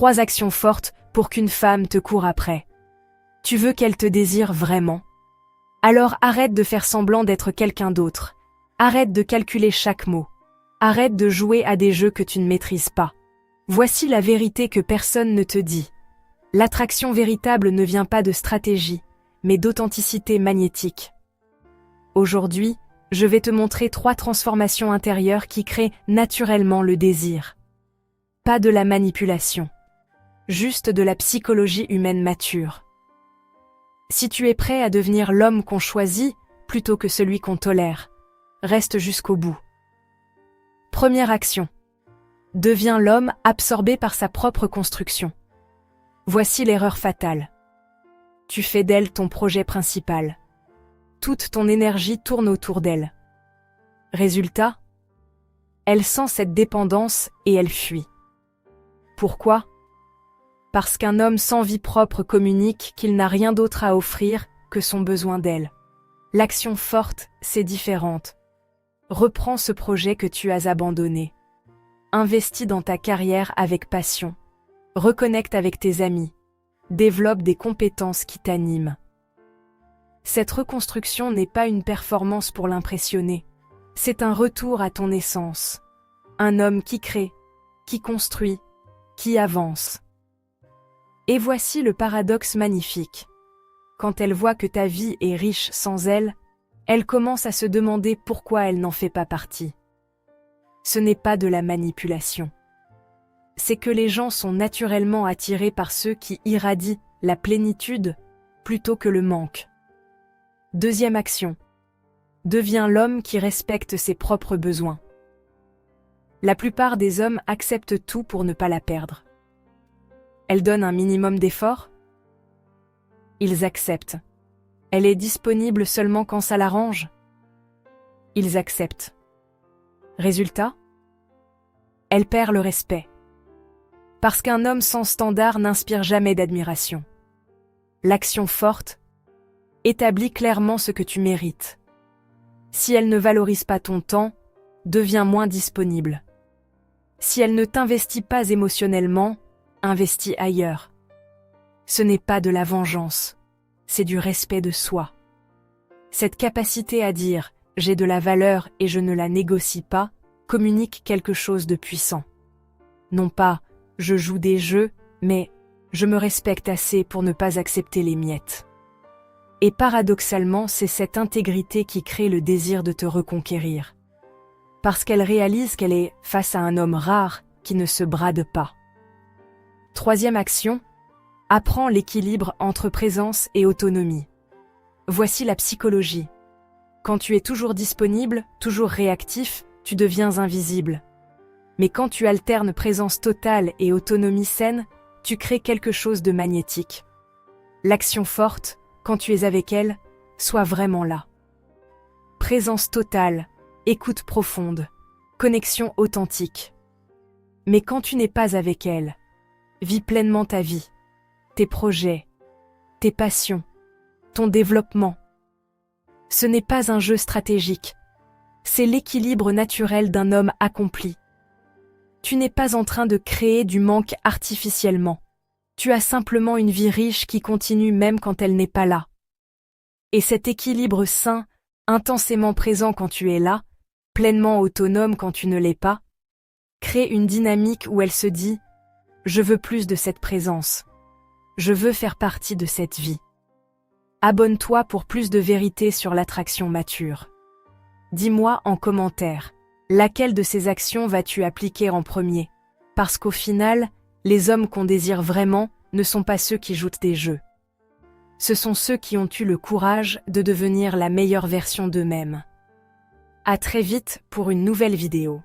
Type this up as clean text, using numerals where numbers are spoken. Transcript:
3 actions fortes pour qu'une femme te court après. Tu veux qu'elle te désire vraiment? Alors arrête de faire semblant d'être quelqu'un d'autre. Arrête de calculer chaque mot. Arrête de jouer à des jeux que tu ne maîtrises pas. Voici la vérité que personne ne te dit. L'attraction véritable ne vient pas de stratégie, mais d'authenticité magnétique. Aujourd'hui, je vais te montrer 3 transformations intérieures qui créent naturellement le désir. Pas de la manipulation. Juste de la psychologie humaine mature. Si tu es prêt à devenir l'homme qu'on choisit plutôt que celui qu'on tolère, reste jusqu'au bout. Première action. Deviens l'homme absorbé par sa propre construction. Voici l'erreur fatale. Tu fais d'elle ton projet principal. Toute ton énergie tourne autour d'elle. Résultat, elle sent cette dépendance et elle fuit. Pourquoi? Parce qu'un homme sans vie propre communique qu'il n'a rien d'autre à offrir que son besoin d'elle. L'action forte, c'est différente. Reprends ce projet que tu as abandonné. Investis dans ta carrière avec passion. Reconnecte avec tes amis. Développe des compétences qui t'animent. Cette reconstruction n'est pas une performance pour l'impressionner. C'est un retour à ton essence. Un homme qui crée, qui construit, qui avance. Et voici le paradoxe magnifique. Quand elle voit que ta vie est riche sans elle, elle commence à se demander pourquoi elle n'en fait pas partie. Ce n'est pas de la manipulation. C'est que les gens sont naturellement attirés par ceux qui irradient la plénitude plutôt que le manque. Deuxième action. Deviens l'homme qui respecte ses propres besoins. La plupart des hommes acceptent tout pour ne pas la perdre. Elle donne un minimum d'effort? Ils acceptent. Elle est disponible seulement quand ça l'arrange? Ils acceptent. Résultat? Elle perd le respect. Parce qu'un homme sans standard n'inspire jamais d'admiration. L'action forte établit clairement ce que tu mérites. Si elle ne valorise pas ton temps, deviens moins disponible. Si elle ne t'investit pas émotionnellement, investis ailleurs. Ce n'est pas de la vengeance, c'est du respect de soi. Cette capacité à dire « j'ai de la valeur et je ne la négocie pas » communique quelque chose de puissant. Non pas « je joue des jeux », mais « je me respecte assez pour ne pas accepter les miettes ». Et paradoxalement, c'est cette intégrité qui crée le désir de te reconquérir. Parce qu'elle réalise qu'elle est face à un homme rare qui ne se brade pas. Troisième action, apprends l'équilibre entre présence et autonomie. Voici la psychologie. Quand tu es toujours disponible, toujours réactif, tu deviens invisible. Mais quand tu alternes présence totale et autonomie saine, tu crées quelque chose de magnétique. L'action forte, quand tu es avec elle, sois vraiment là. Présence totale, écoute profonde, connexion authentique. Mais quand tu n'es pas avec elle, vis pleinement ta vie, tes projets, tes passions, ton développement. Ce n'est pas un jeu stratégique, c'est l'équilibre naturel d'un homme accompli. Tu n'es pas en train de créer du manque artificiellement. Tu as simplement une vie riche qui continue même quand elle n'est pas là. Et cet équilibre sain, intensément présent quand tu es là, pleinement autonome quand tu ne l'es pas, crée une dynamique où elle se dit « Je veux plus de cette présence. Je veux faire partie de cette vie. » Abonne-toi pour plus de vérité sur l'attraction mature. Dis-moi en commentaire, laquelle de ces actions vas-tu appliquer en premier? Parce qu'au final, les hommes qu'on désire vraiment ne sont pas ceux qui jouent des jeux. Ce sont ceux qui ont eu le courage de devenir la meilleure version d'eux-mêmes. À très vite pour une nouvelle vidéo.